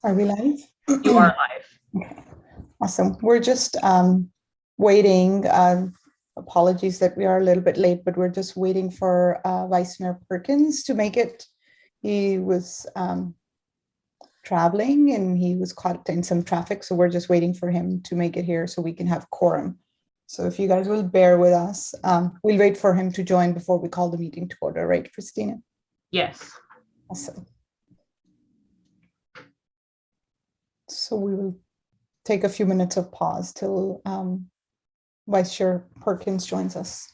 Are we live? You are live. Okay, awesome. We're just waiting. Apologies that we are a little bit late, but we're just waiting for Vice Mayor Perkins to make it. He was traveling and he was caught in some traffic, so we're just waiting for him to make it here so we can have quorum. So if you guys will bear with us, we'll wait for him to join before we call the meeting to order, right, Christina? Yes. Awesome. So we will take a few minutes of pause till Vice Chair Perkins joins us.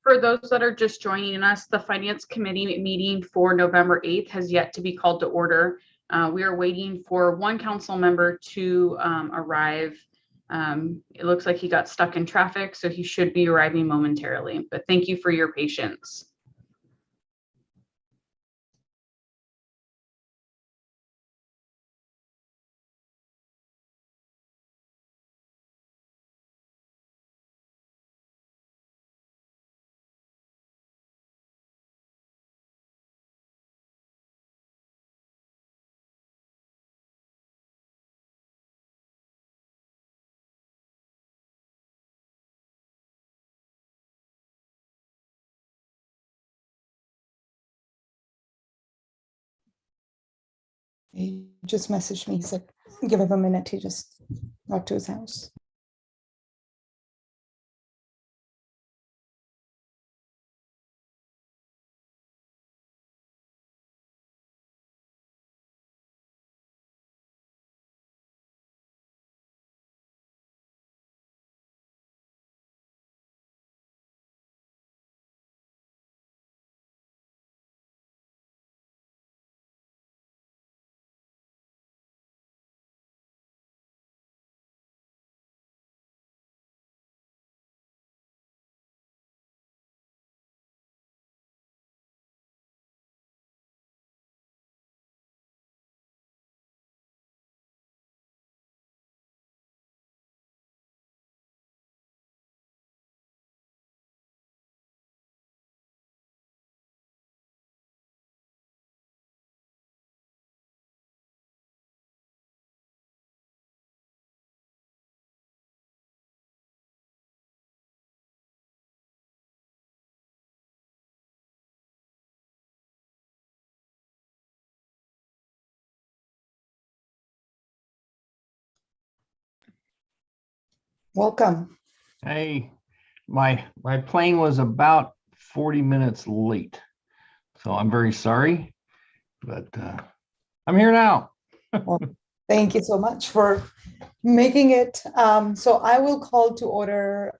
For those that are just joining us, the Finance Committee meeting for November 8th has yet to be called to order. We are waiting for one council member to arrive. It looks like he got stuck in traffic, so he should be arriving momentarily, but thank you for your patience. He just messaged me. He said, give him a minute. He just got to his house. Welcome. Hey, my plane was about 40 minutes late. So I'm very sorry, but I'm here now. Well, thank you so much for making it. So I will call to order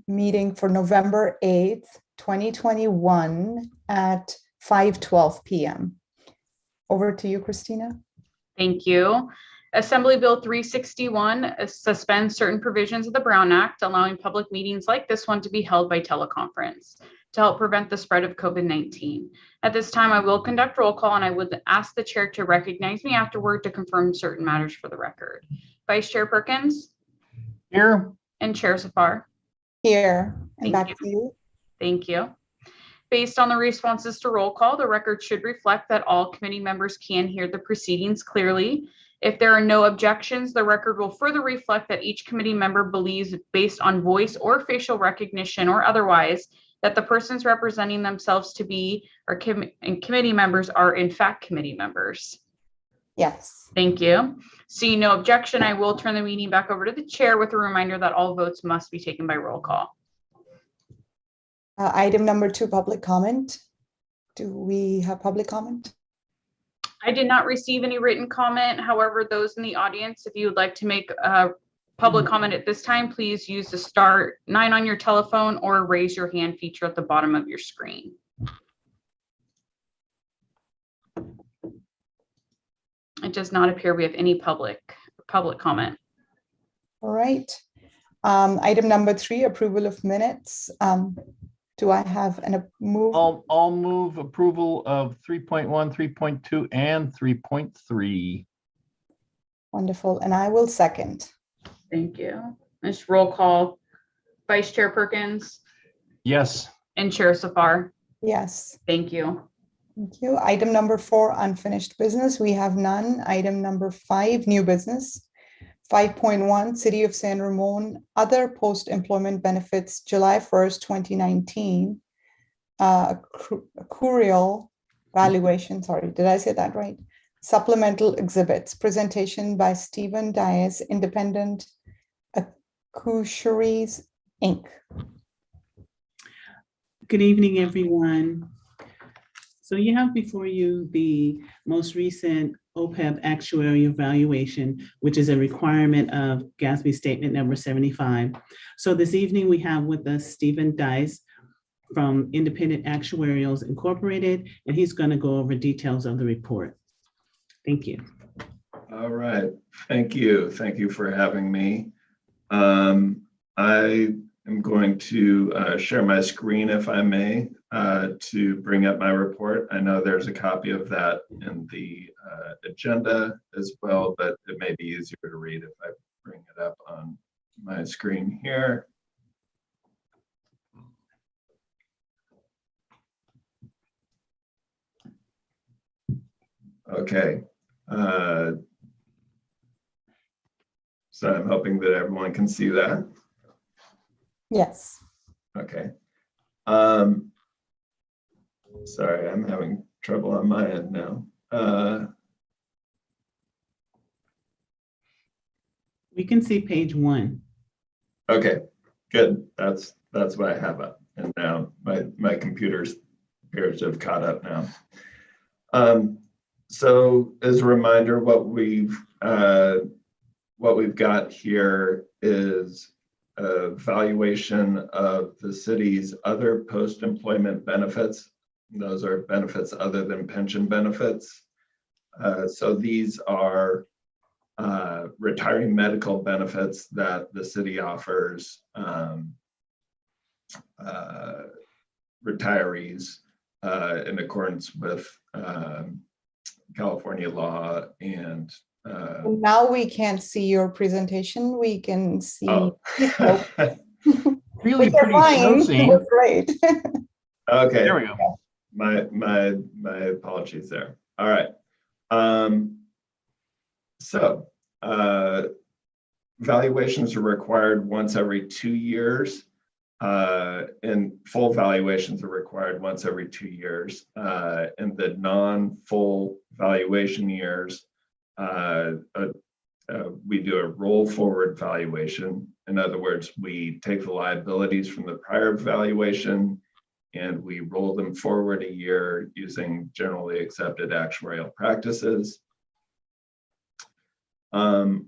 meeting for November 8th, 2021 at 5:12 p.m. Over to you, Christina. Thank you. Assembly Bill 361 suspends certain provisions of the Brown Act, allowing public meetings like this one to be held by teleconference to help prevent the spread of COVID-19. At this time, I will conduct roll call, and I would ask the chair to recognize me afterward to confirm certain matters for the record. Vice Chair Perkins. Here. And Chair Safar. Here, and Thank back to you. Thank you. Based on the responses to roll call, the record should reflect that all committee members can hear the proceedings clearly. If there are no objections, the record will further reflect that each committee member believes, based on voice or facial recognition or otherwise, that the persons representing themselves to be or committee members are in fact committee members. Yes. Thank you. Seeing no objection, I will turn the meeting back over to the chair with a reminder that all votes must be taken by roll call. Item number 2, public comment. Do we have public comment? I did not receive any written comment. However, those in the audience, if you would like to make a public comment at this time, please use the *9 on your telephone or raise your hand feature at the bottom of your screen. It does not appear we have any public comment. All right. Item number 3, approval of minutes. Do I have a move? I'll move approval of 3.1, 3.2, and 3.3. Wonderful. And I will second. Thank you. Let's roll call. Vice Chair Perkins. Yes. And Chair Safar. Yes. Thank you. Thank you. Item number 4, unfinished business. We have none. Item number 5, new business. 5.1, City of San Ramon, other post-employment benefits, July 1st, 2019. Accrual valuation, sorry, did I say that right? Supplemental exhibits, presentation by Stephen Dias, Independent Accoucheries, Inc. Good evening, everyone. So you have before you the most recent OPEB actuarial valuation, which is a requirement of GASB statement number 75. So this evening we have with us Stephen Dice from Independent Actuarials Incorporated, and he's going to go over details of the report. Thank you. All right, thank you. Thank you for having me. I am going to share my screen, if I may, to bring up my report. I know there's a copy of that in the agenda as well, but it may be easier to read if I bring it up on my screen here. Okay. So I'm hoping that everyone can see that. Yes. Okay. Sorry, I'm having trouble on my end now. We can see page 1. Okay, good. That's what I have up. And now my computer's appears to have caught up now. So as a reminder, what we've got here is a valuation of the city's other post-employment benefits. Those are benefits other than pension benefits. So these are retiring medical benefits that the city offers retirees in accordance with California law. And now we can't see your presentation. We can see. oh. Really pretty snow scene. Great. Okay. There we go. My apologies there. All right. So valuations are required once every 2 years, and full valuations are required once every 2 years. In the non-full valuation years, we do a roll forward valuation. In other words, we take the liabilities from the prior valuation and we roll them forward a year using generally accepted actuarial practices.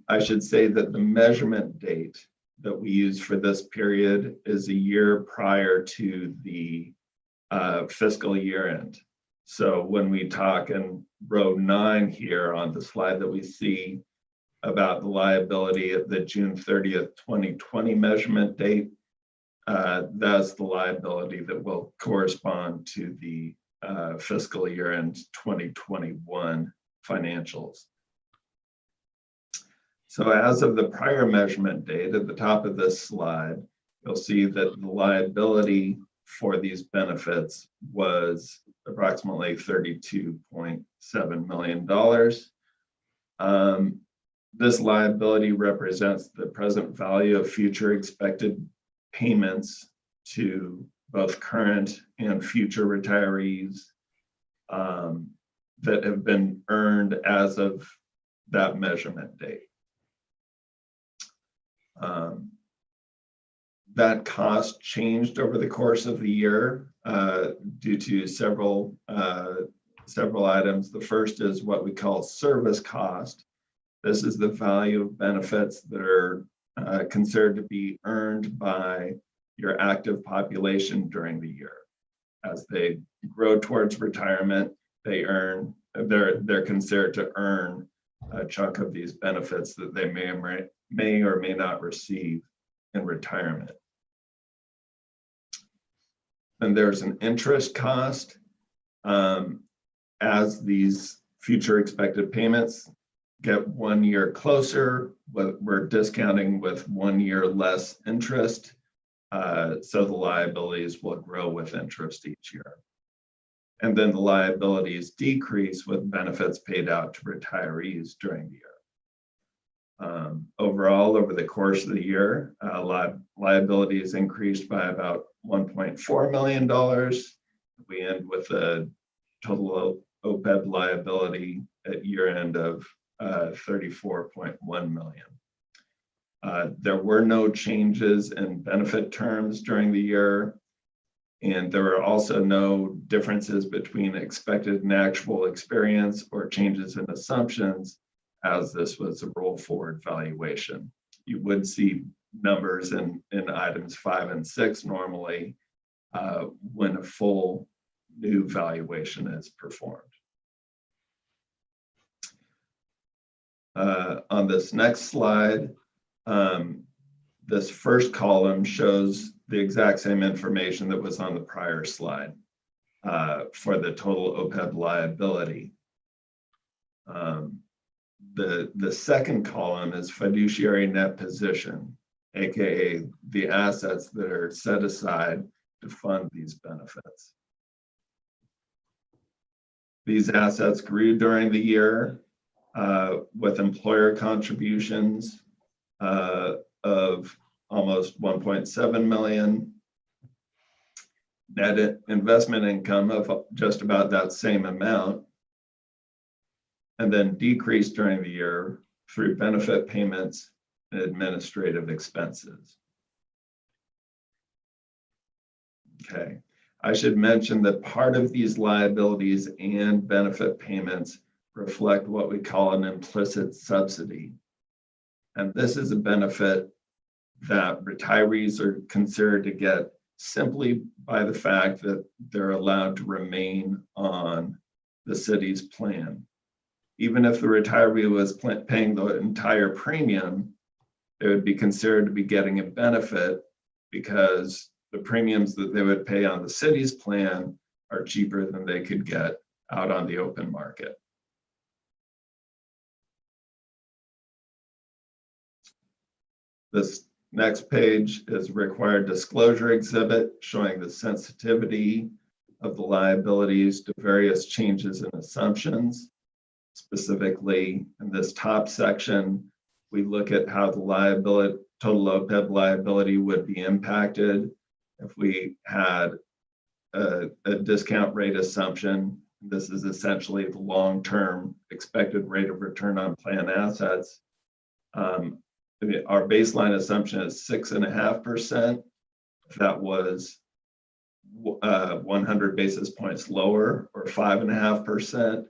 I should say that the measurement date that we use for this period is a year prior to the fiscal year end. So when we talk in row 9 here on the slide that we see about the liability at the June 30th, 2020 measurement date, that's the liability that will correspond to the fiscal year end 2021 financials. So as of the prior measurement date at the top of this slide, you'll see that the liability for these benefits was approximately $32.7 million. This liability represents the present value of future expected payments to both current and future retirees that have been earned as of that measurement date. That cost changed over the course of the year due to several items. The first is what we call service cost. This is the value of benefits that are considered to be earned by your active population during the year. As they grow towards retirement, they're considered to earn a chunk of these benefits that they may or may not receive in retirement. And there's an interest cost as these future expected payments get 1 year closer, we're discounting with 1 year less interest. So the liabilities will grow with interest each year. And then the liabilities decrease with benefits paid out to retirees during the year. Overall, over the course of the year, liabilities increased by about $1.4 million. We end with a total OPEB liability at year end of $34.1 million. There were no changes in benefit terms during the year, and there were also no differences between expected and actual experience or changes in assumptions, as this was a roll forward valuation. You would see numbers in items 5 and 6 normally when a full new valuation is performed. On this next slide, this first column shows the exact same information that was on the prior slide for the total OPEB liability. The second column is fiduciary net position, aka the assets that are set aside to fund these benefits. These assets grew during the year with employer contributions of almost 1.7 million, net investment income of just about that same amount, and then decreased during the year through benefit payments and administrative expenses. Okay, I should mention that part of these liabilities and benefit payments reflect what we call an implicit subsidy. And this is a benefit that retirees are considered to get simply by the fact that they're allowed to remain on the city's plan. Even if the retiree was paying the entire premium, they would be considered to be getting a benefit because the premiums that they would pay on the city's plan are cheaper than they could get out on the open market. This next page is a required disclosure exhibit showing the sensitivity of the liabilities to various changes in assumptions. Specifically, in this top section, we look at how the total OPEB liability would be impacted if we had a discount rate assumption. This is essentially the long-term expected rate of return on plan assets. Our baseline assumption is 6.5%. If that was 100 basis points lower, or 5.5%,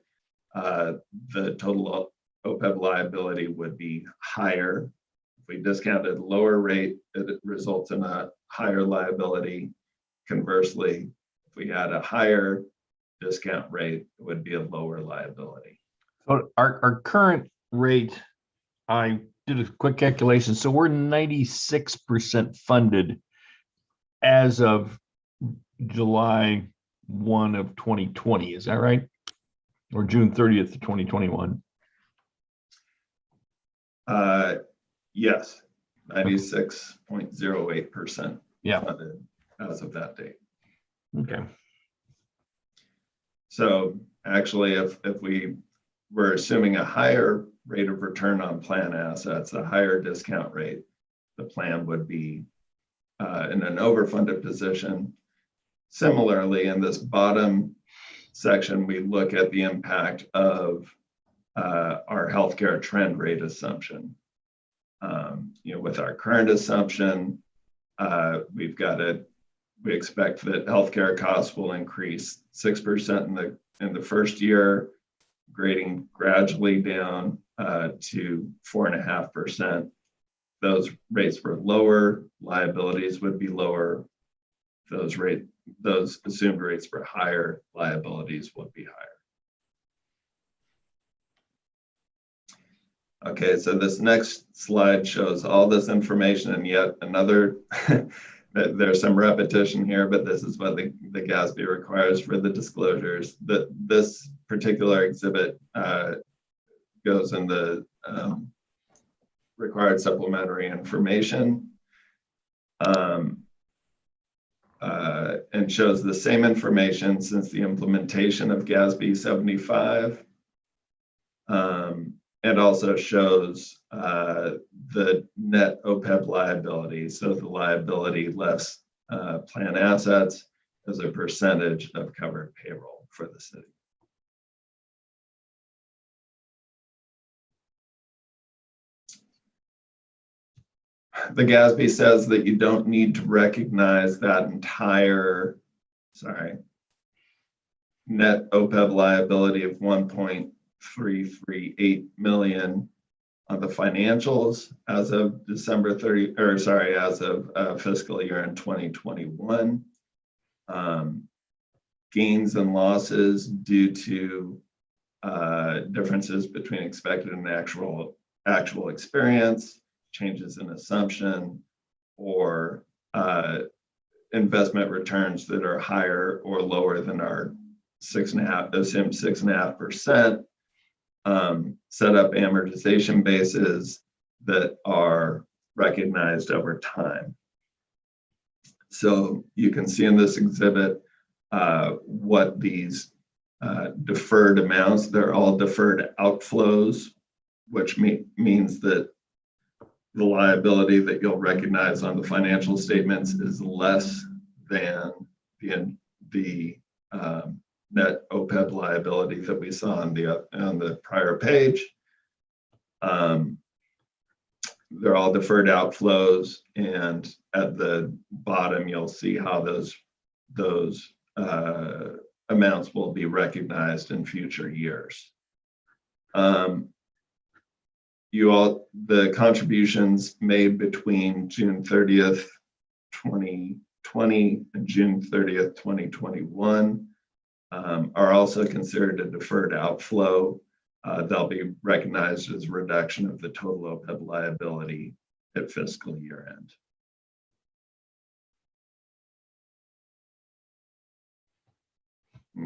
the total OPEB liability would be higher. If we discounted lower rate, it results in a higher liability. Conversely, if we had a higher discount rate, it would be a lower liability. So our current rate, I did a quick calculation. So we're 96% funded as of July 1 of 2020. Is that right? Or June 30th of 2021? Yes, 96.08% Yeah. funded as of that date. Okay. So actually, if we were assuming a higher rate of return on plan assets, a higher discount rate, the plan would be in an overfunded position. Similarly, in this bottom section, we look at the impact of our healthcare trend rate assumption. With our current assumption, we expect that healthcare costs will increase 6% in the first year, grading gradually down to 4.5%. Those rates were lower, liabilities would be lower. Those assumed rates were higher, liabilities would be higher. Okay, so this next slide shows all this information, and yet another, there's some repetition here, but this is what the GASB requires for the disclosures. This particular exhibit goes in the required supplementary information and shows the same information since the implementation of GASB 75. And also shows the net OPEB liability, so the liability less plan assets as a percentage of covered payroll for the city. The GASB says that you don't need to recognize that entire, net OPEB liability of 1.338 million on the financials as of December 30, or sorry, as of fiscal year in 2021. Gains and losses due to differences between expected and actual experience, changes in assumption, or investment returns that are higher or lower than our assumed 6.5%. Set up amortization bases that are recognized over time. So you can see in this exhibit what these deferred amounts, they're all deferred outflows, which means that the liability that you'll recognize on the financial statements is less than the net OPEB liability that we saw on the prior page. They're all deferred outflows, and at the bottom you'll see how those amounts will be recognized in future years. The contributions made between June 30th, 2020 and June 30th, 2021 are also considered a deferred outflow. They'll be recognized as a reduction of the total OPEB liability at fiscal year end.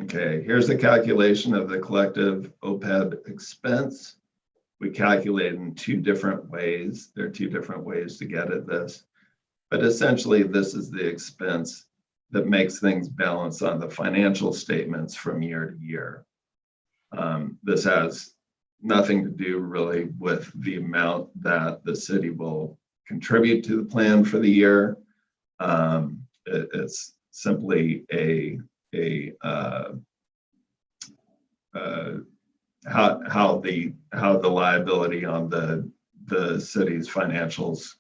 Okay, here's the calculation of the collective OPEB expense. We calculate in two different ways. There are two different ways to get at this, but essentially this is the expense that makes things balance on the financial statements from year to year. This has nothing to do really with the amount that the city will contribute to the plan for the year. It's simply how the liability on the city's financials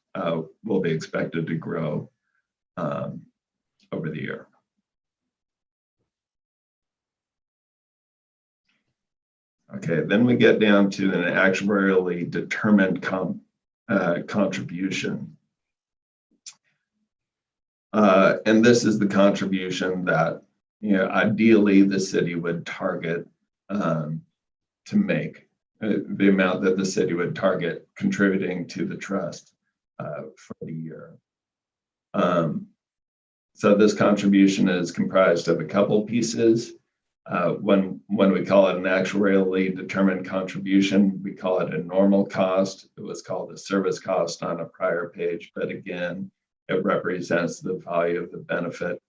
will be expected to grow over the year. Okay, then we get down to an actuarially determined contribution. And this is the contribution that, ideally the city would target to make, the amount that the city would target contributing to the trust for the year. So this contribution is comprised of a couple pieces. When we call it an actuarially determined contribution, we call it a normal cost. It was called a service cost on a prior page, but again, it represents the value of the benefit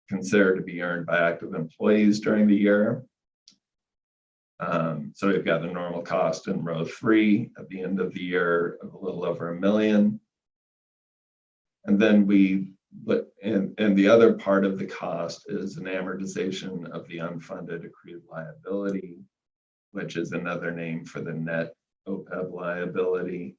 considered to be earned by active employees during the year. So we've got the normal cost in row 3 at the end of the year of a little over $1 million. And then and the other part of the cost is an amortization of the unfunded accrued liability, which is another name for the net OPEB liability.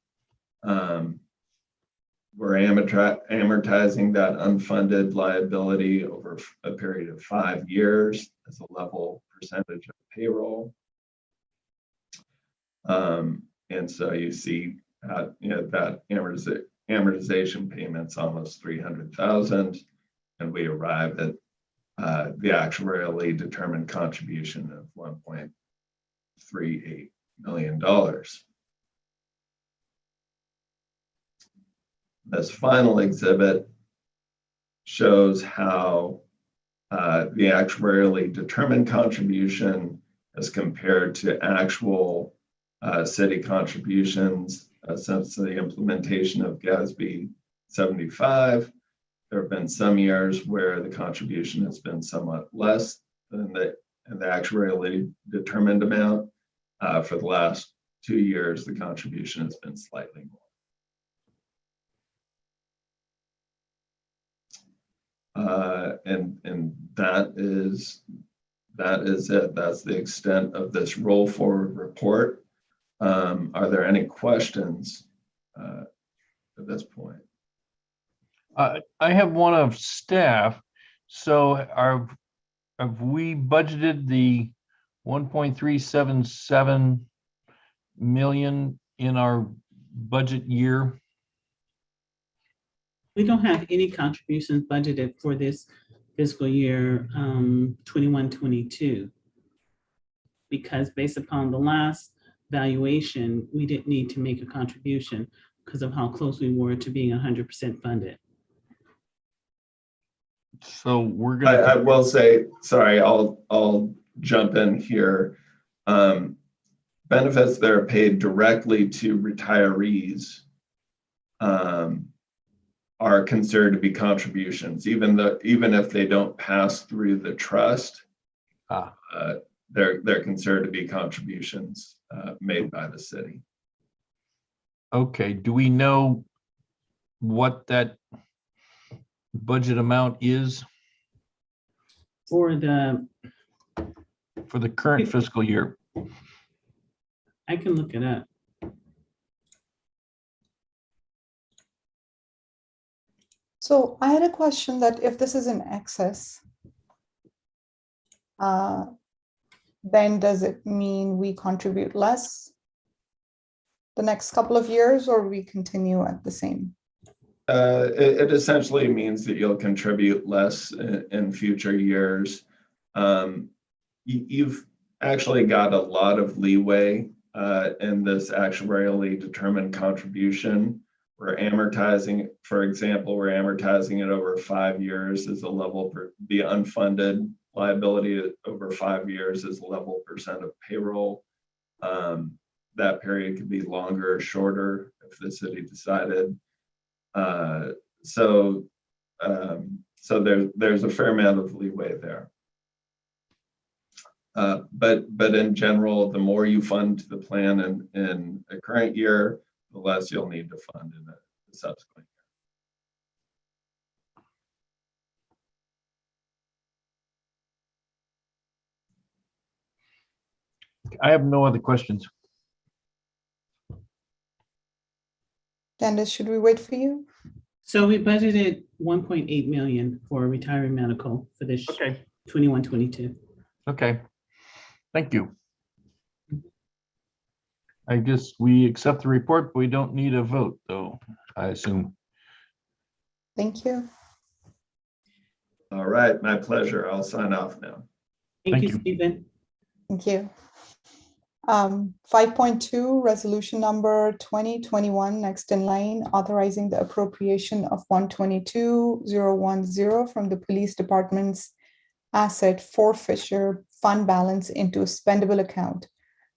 We're amortizing that unfunded liability over a period of 5 years as a level percentage of payroll. And so you see that amortization payments almost $300,000, and we arrive at the actuarially determined contribution of $1.38 million. This final exhibit shows how the actuarially determined contribution as compared to actual city contributions since the implementation of GASB 75. There have been some years where the contribution has been somewhat less than the actuarially determined amount. For the last 2 years, the contribution has been slightly more. And that is it. That's the extent of this roll forward report. Are there any questions at this point? I have one of staff. So have we budgeted the 1.377 million in our budget year? We don't have any contributions budgeted for this fiscal year 21-22, because based upon the last valuation, we didn't need to make a contribution because of how close we were to being 100% funded. So we're gonna. I will say, sorry, I'll jump in here. Benefits that are paid directly to retirees are considered to be contributions, even if they don't pass through the trust. They're considered to be contributions made by the city. Okay, do we know what that budget amount is For the current fiscal year? I can look it up. So I had a question that if this is in excess, then does it mean we contribute less the next couple of years, or we continue at the same? It essentially means that you'll contribute less in future years. You've actually got a lot of leeway in this actuarially determined contribution. We're amortizing, for example, we're amortizing it over 5 years as a level for the unfunded liability over 5 years as a level percent of payroll. That period could be longer or shorter if the city decided. So there's a fair amount of leeway there. But in general, the more you fund the plan in a current year, the less you'll need to fund in the subsequent I have no other questions. Candice, should we wait for you? So we budgeted 1.8 million for retiree medical for this Okay. 21-22. Okay. Thank you. I guess we accept the report, but we don't need a vote, though, I assume. Thank you. All right, my pleasure. I'll sign off now. Thank Thank you, you. Stephen. Thank you. 5.2, resolution number 2021, next in line, authorizing the appropriation of 122,010 from the police department's asset forfeiture fund balance into a spendable account,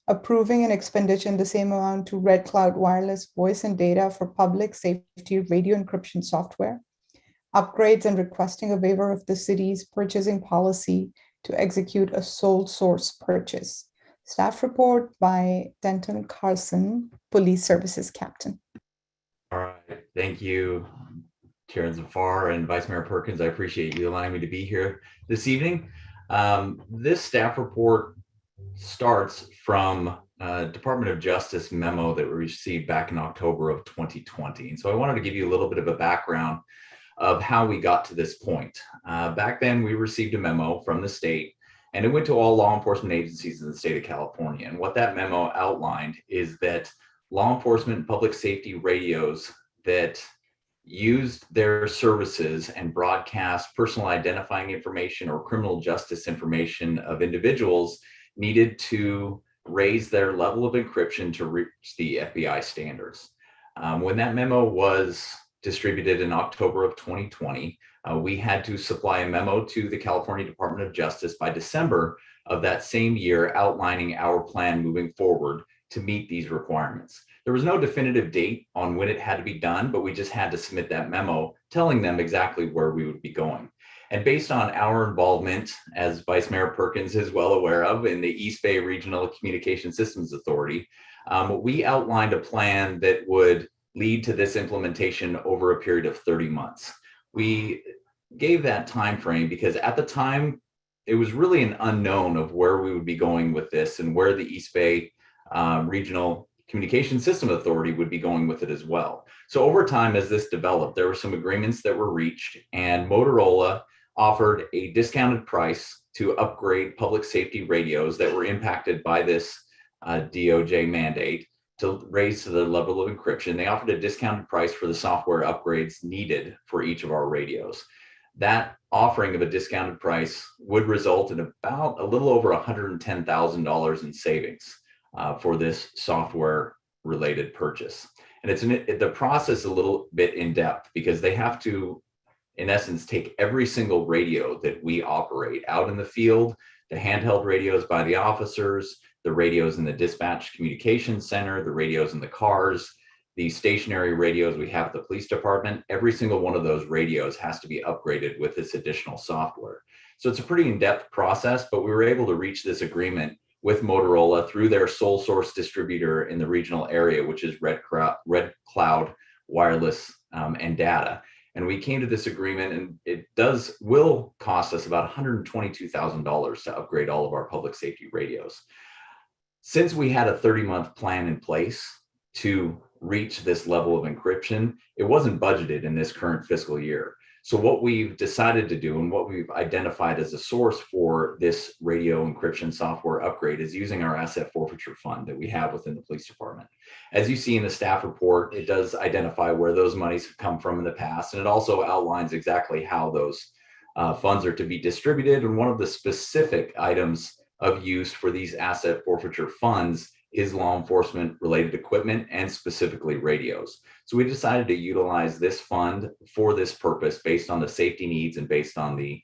approving an expenditure in the same amount to Red Cloud Wireless voice and data for public safety radio encryption software, upgrades, and requesting a waiver of the city's purchasing policy to execute a sole source purchase. Staff report by Denton Carlson, Police Services Captain. All right, thank you, Chair Zafar and Vice Mayor Perkins. I appreciate you allowing me to be here this evening. This staff report starts from Department of Justice memo that we received back in October of 2020. And so I wanted to give you a little bit of a background of how we got to this point. Back then, we received a memo from the state, and it went to all law enforcement agencies in the state of California. And what that memo outlined is that law enforcement and public safety radios that used their services and broadcast personal identifying information or criminal justice information of individuals needed to raise their level of encryption to reach the FBI standards. When that memo was distributed in October of 2020, we had to supply a memo to the California Department of Justice by December of that same year, outlining our plan moving forward to meet these requirements. There was no definitive date on when it had to be done, but we just had to submit that memo telling them exactly where we would be going. And based on our involvement, as Vice Mayor Perkins is well aware of, in the East Bay Regional Communication Systems Authority, we outlined a plan that would lead to this implementation over a period of 30 months. We gave that time frame because at the time, it was really an unknown of where we would be going with this and where the East Bay Regional Communication System Authority would be going with it as well. So over time, as this developed, there were some agreements that were reached, and Motorola offered a discounted price to upgrade public safety radios that were impacted by this DOJ mandate to raise to the level of encryption. They offered a discounted price for the software upgrades needed for each of our radios. That offering of a discounted price would result in about a little over $110,000 in savings for this software related purchase. And the process a little bit in depth because they have to, in essence, take every single radio that we operate out in the field, the handheld radios by the officers, the radios in the dispatch communication center, the radios in the cars, the stationary radios we have at the police department. Every single one of those radios has to be upgraded with this additional software. So it's a pretty in-depth process, but we were able to reach this agreement with Motorola through their sole source distributor in the regional area, which is Red Cloud Wireless and Data. And we came to this agreement, and it will cost us about $122,000 to upgrade all of our public safety radios. Since we had a 30-month plan in place to reach this level of encryption, it wasn't budgeted in this current fiscal year. So what we've decided to do and what we've identified as a source for this radio encryption software upgrade is using our asset forfeiture fund that we have within the police department. As you see in the staff report, it does identify where those monies have come from in the past, and it also outlines exactly how those funds are to be distributed. And one of the specific items of use for these asset forfeiture funds is law enforcement related equipment and specifically radios. So we decided to utilize this fund for this purpose based on the safety needs and based on the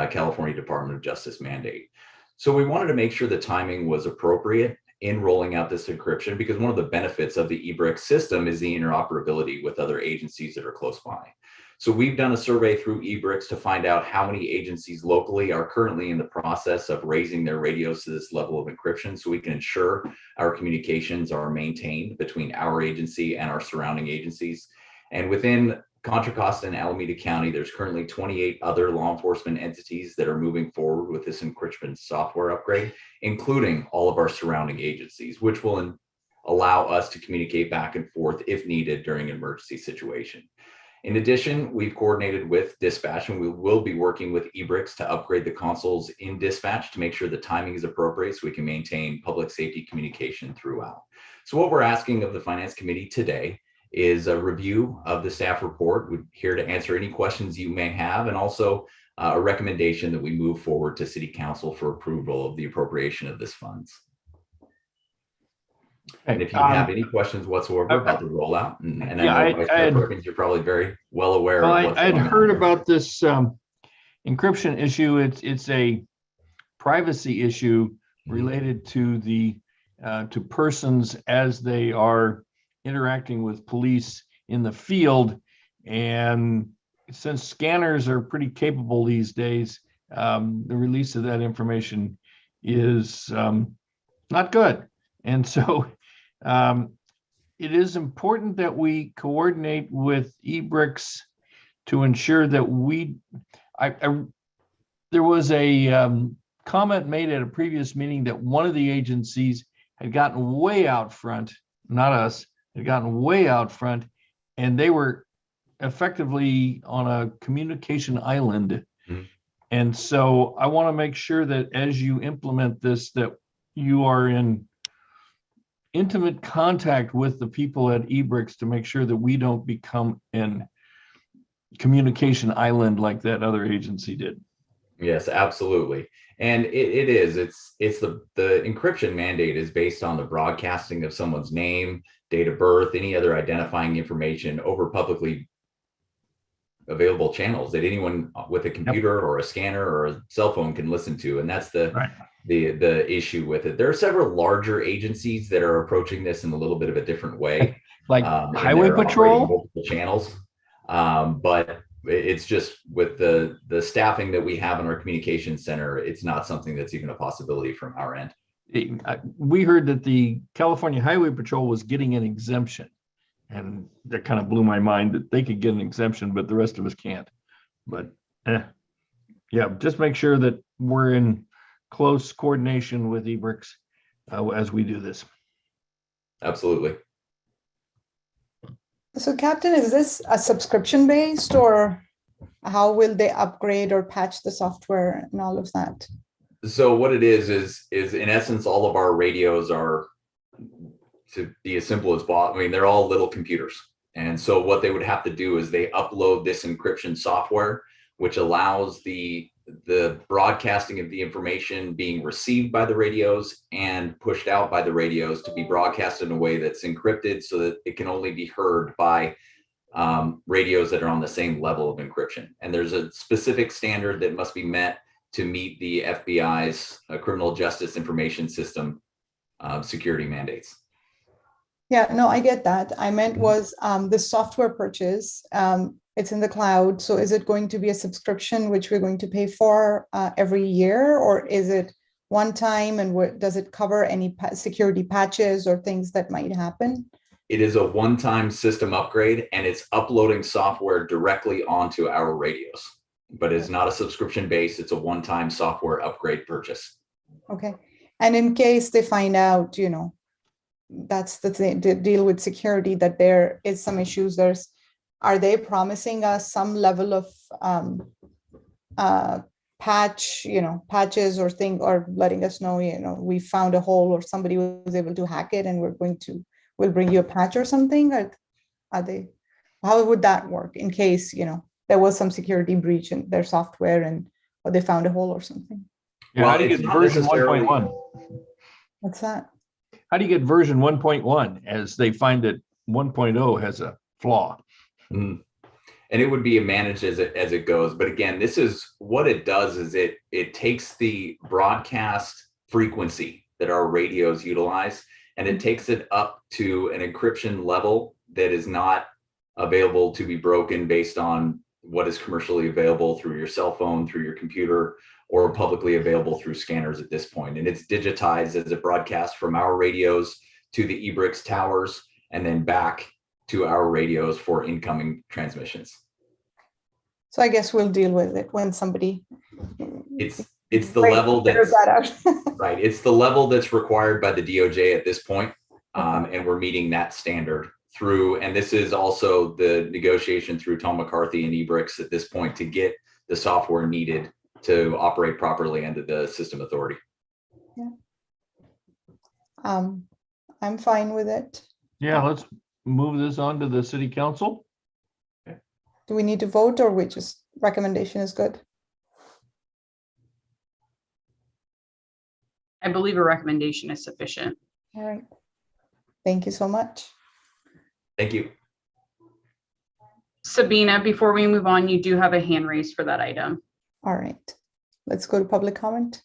California Department of Justice mandate. So we wanted to make sure the timing was appropriate in rolling out this encryption, because one of the benefits of the eBrick system is the interoperability with other agencies that are close by. So we've done a survey through eBricks to find out how many agencies locally are currently in the process of raising their radios to this level of encryption, so we can ensure our communications are maintained between our agency and our surrounding agencies. And within Contra Costa and Alameda County, there's currently 28 other law enforcement entities that are moving forward with this encryption software upgrade, including all of our surrounding agencies, which will allow us to communicate back and forth if needed during an emergency situation. In addition, we've coordinated with dispatch, and we will be working with eBricks to upgrade the consoles in dispatch to make sure the timing is appropriate so we can maintain public safety communication throughout. So what we're asking of the Finance Committee today is a review of the staff report. We're here to answer any questions you may have, and also a recommendation that we move forward to City Council for approval of the appropriation of this funds. And if you have any questions whatsoever about the rollout, and Yeah, I know Vice Mayor Perkins, you're probably very well aware of what's I'd going on heard here. about this encryption issue. It's a privacy issue related to the to persons as they are interacting with police in the field. And since scanners are pretty capable these days, the release of that information is not good. And so it is important that we coordinate with eBricks to ensure that there was a comment made at a previous meeting that one of the agencies had gotten way out front, not us, had gotten way out front, and they were effectively on a communication island. Mhm. And so I want to make sure that as you implement this, that you are in intimate contact with the people at eBricks to make sure that we don't become an communication island like that other agency did. Yes, absolutely. And it's the encryption mandate is based on the broadcasting of someone's name, date of birth, any other identifying information over publicly available channels that anyone with a computer or a scanner or a cell phone can listen to. And that's the issue with it. There are several larger agencies that are approaching this in a little bit of a different way. Like Highway they're Patrol? operating multiple channels. But it's just with the staffing that we have in our communication center, it's not something that's even a possibility from our end. We heard that the California Highway Patrol was getting an exemption, and that kind of blew my mind that they could get an exemption, but the rest of us can't. But yeah, just make sure that we're in close coordination with eBricks as we do this. Absolutely. So Captain, is this a subscription based, or how will they upgrade or patch the software and all of that? So what it is in essence, all of our radios are, to be as simple as possible, I mean, they're all little computers. And so what they would have to do is they upload this encryption software, which allows the broadcasting of the information being received by the radios and pushed out by the radios to be broadcast in a way that's encrypted so that it can only be heard by radios that are on the same level of encryption. And there's a specific standard that must be met to meet the FBI's criminal justice information system security mandates. Yeah, no, I get that. I meant was the software purchase. It's in the cloud. So is it going to be a subscription which we're going to pay for every year, or is it one time, and does it cover any security patches or things that might happen? It is a one-time system upgrade, and it's uploading software directly onto our radios, but it's not a subscription base. It's a one-time software upgrade purchase. Okay. And in case they find out, that's the thing, the deal with security, that there is some issues, are they promising us some level of patches or or letting us know, we found a hole or somebody was able to hack it and we'll bring you a patch or something? How would that work in case, there was some security breach in their software or they found a hole or something? Yeah, Well, how do you it's get not version necessarily- 1.1? What's that? How do you get version 1.1 as they find that 1.0 has a flaw? Mm. And it would be managed as it goes. But again, this is what it does is it takes the broadcast frequency that our radios utilize, and it takes it up to an encryption level that is not available to be broken based on what is commercially available through your cell phone, through your computer, or publicly available through scanners at this point. And it's digitized as a broadcast from our radios to the eBricks towers and then back to our radios for incoming transmissions. So I guess we'll deal with it when somebody. It's the level figures that's that out. right. It's the level that's required by the DOJ at this point. And we're meeting that standard through, and this is also the negotiation through Tom McCarthy and eBricks at this point to get the software needed to operate properly under the system authority. I'm fine with it. Yeah, let's move this on to the city council. Do we need to vote, or we just recommendation is good? I believe a recommendation is sufficient. All right. Thank you so much. Thank you. Sabina, before we move on, you do have a hand raised for that item. All right. Let's go to public comment.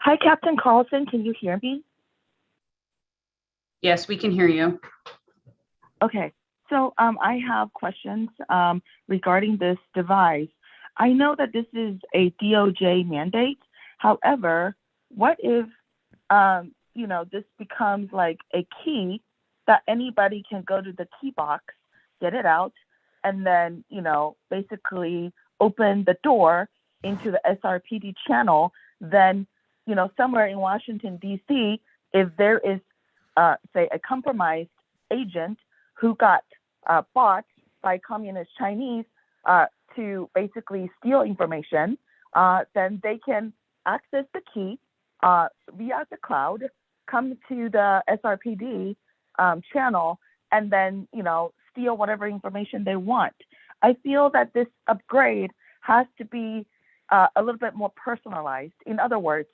Hi, Captain Carlson. Can you hear me? Yes, we can hear you. Okay. So I have questions regarding this device. I know that this is a DOJ mandate. However, what if, this becomes like a key that anybody can go to the key box, get it out, and then, basically open the door into the SRPD channel, then, somewhere in Washington, D.C., if there is, say, a compromised agent who got bought by communist Chinese to basically steal information, then they can access the key via the cloud, come to the SRPD channel, and then, steal whatever information they want. I feel that this upgrade has to be a little bit more personalized. In other words,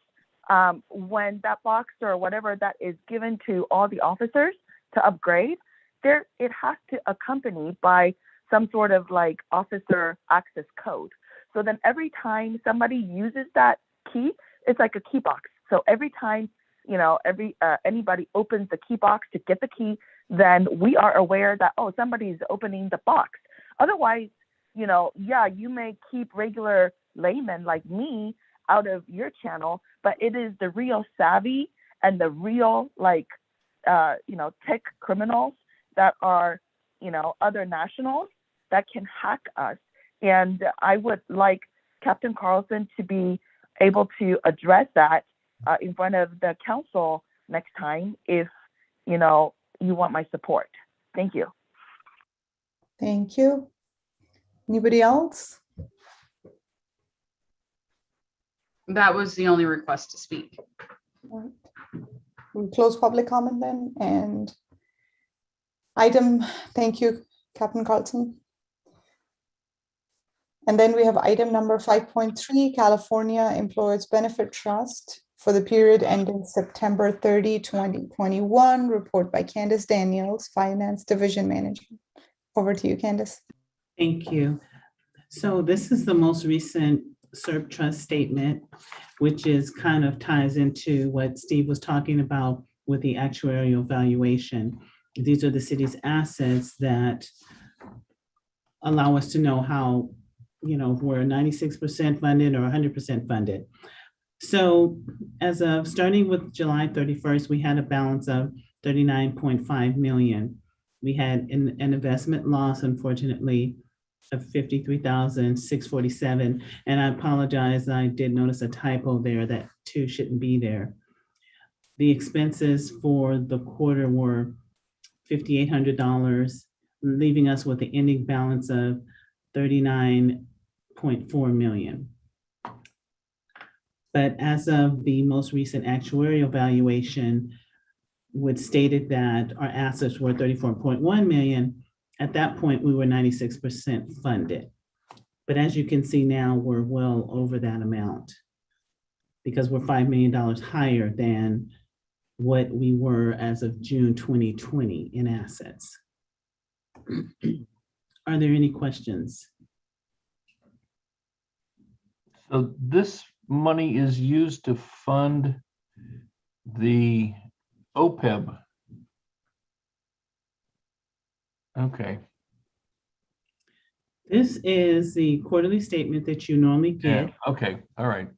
when that box or whatever that is given to all the officers to upgrade, it has to accompany by some sort of like officer access code. So then every time somebody uses that key, it's like a key box. So every time, anybody opens the key box to get the key, then we are aware that, oh, somebody is opening the box. Otherwise, you may keep regular laymen like me out of your channel, but it is the real savvy and the real tech criminals that are, other nationals that can hack us. And I would like Captain Carlson to be able to address that in front of the council next time if, you want my support. Thank you. Thank you. Anybody else? That was the only request to speak. All right. We'll close public comment then, and thank you, Captain Carlson. And then we have item number 5.3, California Employees Benefit Trust for the period ending September 30, 2021, report by Candice Daniels, Finance Division Manager. Over to you, Candice. Thank you. So this is the most recent SERP trust statement, which is kind of ties into what Steve was talking about with the actuarial valuation. These are the city's assets that allow us to know how, if we're 96% funded or 100% funded. So as of starting with July 31st, we had a balance of 39.5 million. We had an investment loss, unfortunately, of 53,647. And I apologize, I did notice a typo there, that 2 shouldn't be there. The expenses for the quarter were $5,800, leaving us with an ending balance of 39.4 million. But as of the most recent actuarial valuation, which stated that our assets were 34.1 million, at that point, we were 96% funded. But as you can see now, we're well over that amount because we're $5 million higher than what we were as of June 2020 in assets. Are there any questions? So this money is used to fund the OPEB. Okay. This is the quarterly statement that you normally get. Yeah. Okay. All right.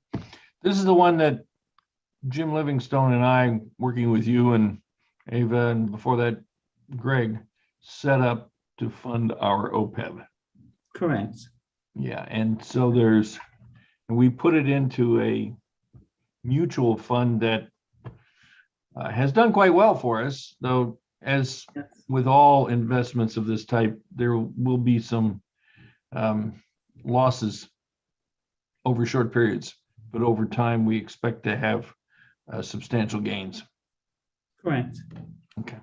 This is the one that Jim Livingstone and I, working with you and Ava, and before that, Greg, set up to fund our OPEB. Correct. Yeah. And so there's And we put it into a mutual fund that has done quite well for us, though, as Yes. with all investments of this type, there will be some losses over short periods, but over time, we expect to have substantial gains. Correct. Okay.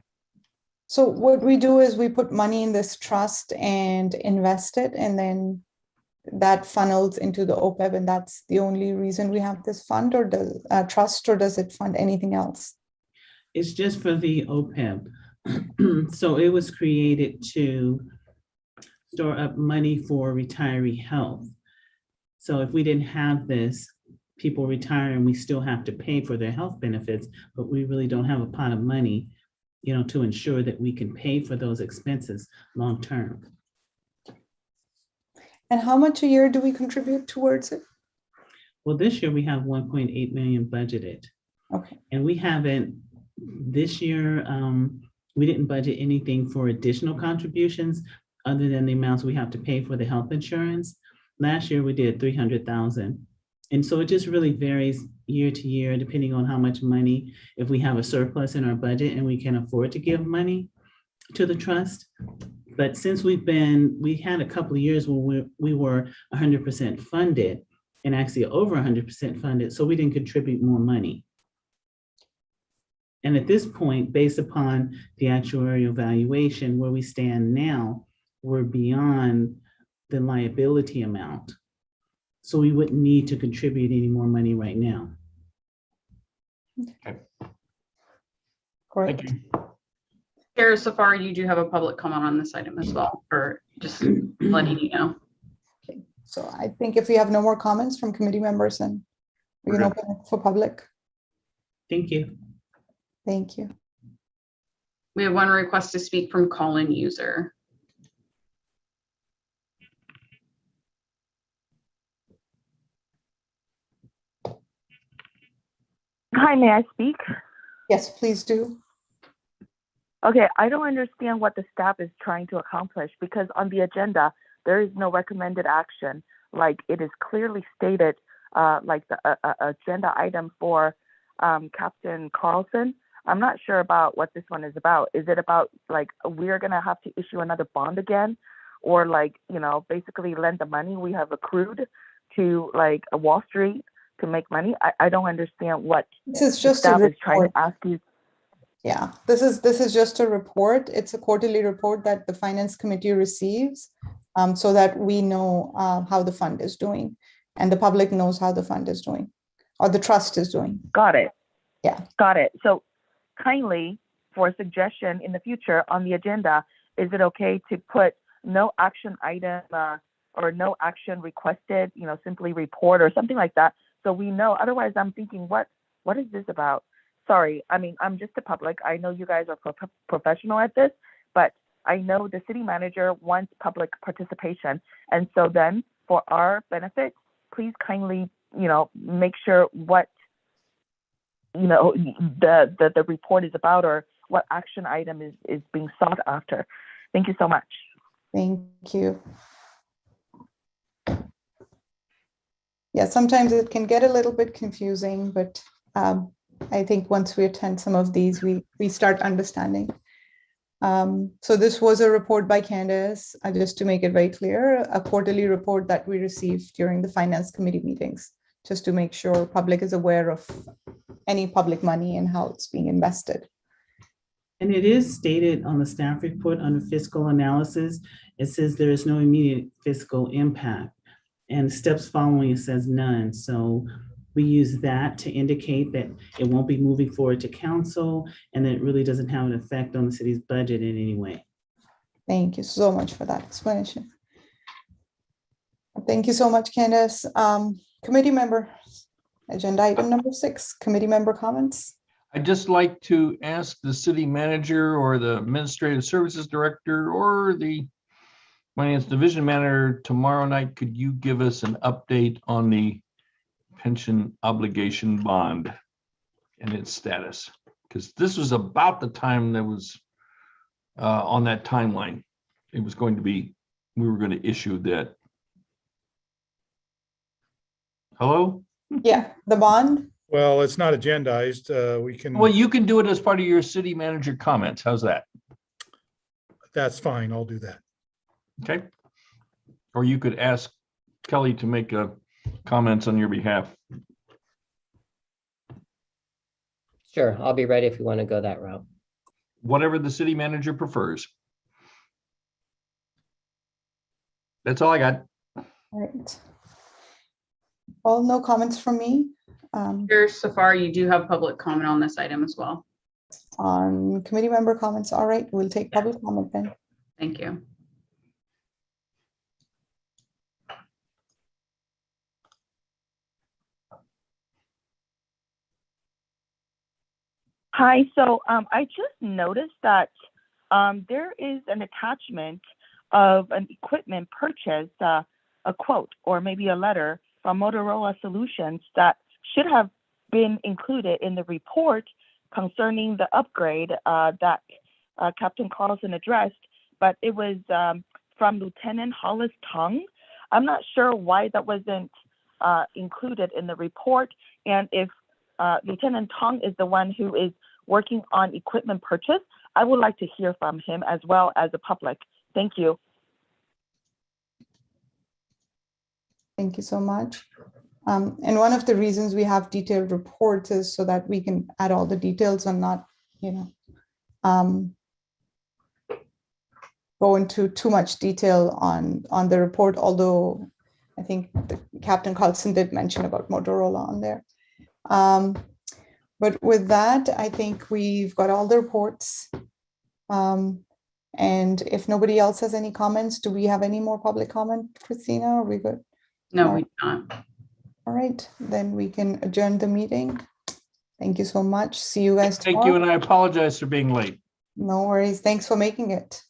So what we do is we put money in this trust and invest it, and then that funnels into the OPEB, and that's the only reason we have this fund, or does trust, or does it fund anything else? It's just for the OPEB. So it was created to store up money for retiree health. So if we didn't have this, people retire and we still have to pay for their health benefits, but we really don't have a pot of money, to ensure that we can pay for those expenses long-term. And how much a year do we contribute towards it? Well, this year we have 1.8 million budgeted, Okay, and we haven't, this year, we didn't budget anything for additional contributions other than the amounts we have to pay for the health insurance. Last year we did 300,000. And so it just really varies year to year, depending on how much money, if we have a surplus in our budget and we can afford to give money to the trust. But since we had a couple of years when we were 100% funded, and actually over 100% funded, so we didn't contribute more money. And at this point, based upon the actuarial valuation where we stand now, we're beyond the liability amount. So we wouldn't need to contribute any more money right now. great. Thank you. Chair Safari, you do have a public comment on this item as well, or just letting you know. Okay, so I think if we have no more comments from committee members, then we can We're open it for public. Thank you. Thank you. We have one request to speak from call-in user. Hi, may I speak? Yes, please do. Okay, I don't understand what the staff is trying to accomplish because on the agenda, there is no recommended action. Like it is clearly stated, like the agenda item for Captain Carlson. I'm not sure about what this one is about. Is it about like we're gonna have to issue another bond again, or like basically lend the money we have accrued to like a Wall Street to make money? I don't understand what This is the just a staff is trying report. to ask you. Yeah, this is just a report. It's a quarterly report that the finance committee receives, so that we know how the fund is doing, and the public knows how the fund is doing, or the trust is doing. Got it. Yeah. Got it. So kindly, for a suggestion in the future on the agenda, is it okay to put no action item or no action requested, simply report or something like that, so we know? Otherwise, I'm thinking, what is this about? Sorry, I mean, I'm just the public. I know you guys are professional at this, but I know the city manager wants public participation. And so then for our benefit, please kindly, make sure what, the report is about, or what action item is being sought after. Thank you so much. Thank you. Yeah, sometimes it can get a little bit confusing, but I think once we attend some of these, we start understanding. So this was a report by Candice, just to make it very clear, a quarterly report that we received during the finance committee meetings, just to make sure public is aware of any public money and how it's being invested. And it is stated on the staff report under fiscal analysis, it says there is no immediate fiscal impact. And steps following, it says none. So we use that to indicate that it won't be moving forward to council and that it really doesn't have an effect on the city's budget in any way. Thank you so much for that explanation. Thank you so much, Candice. Committee member, agenda item number 6, committee member comments. I'd just like to ask the city manager or the administrative services director or the finance division manager tomorrow night, could you give us an update on the pension obligation bond and its status? Because this was about the time that was on that timeline. It was going to be, we were going to issue that Hello? Yeah, the bond. Well, it's not agendized. We can, Well, you can do it as part of your city manager comments. How's that? that's fine. I'll do that. Okay. Or you could ask Kelly to make comments on your behalf. Sure, I'll be ready if you want to go that route. Whatever the city manager prefers. That's all I got. All right. Well, no comments from me. Here, Safari, you do have public comment on this item as well. On committee member comments. All right, we'll take public comment then. Thank you. Hi, so I just noticed that there is an attachment of an equipment purchase, a quote, or maybe a letter from Motorola Solutions that should have been included in the report concerning the upgrade that Captain Carlson addressed, but it was from Lieutenant Hollis Tung. I'm not sure why that wasn't included in the report, and if Lieutenant Tong is the one who is working on equipment purchase, I would like to hear from him as well as the public. Thank you. Thank you so much. And one of the reasons we have detailed reports is so that we can add all the details and not, go into too much detail on the report, although I think Captain Carlson did mention about Motorola on there. But with that, I think we've got all the reports. And if nobody else has any comments, do we have any more public comment, Christina? Are we good? No, we don't. All right, then we can adjourn the meeting. Thank you so much. See you guys Thank tomorrow. you, and I apologize for being late. No worries. Thanks for making it.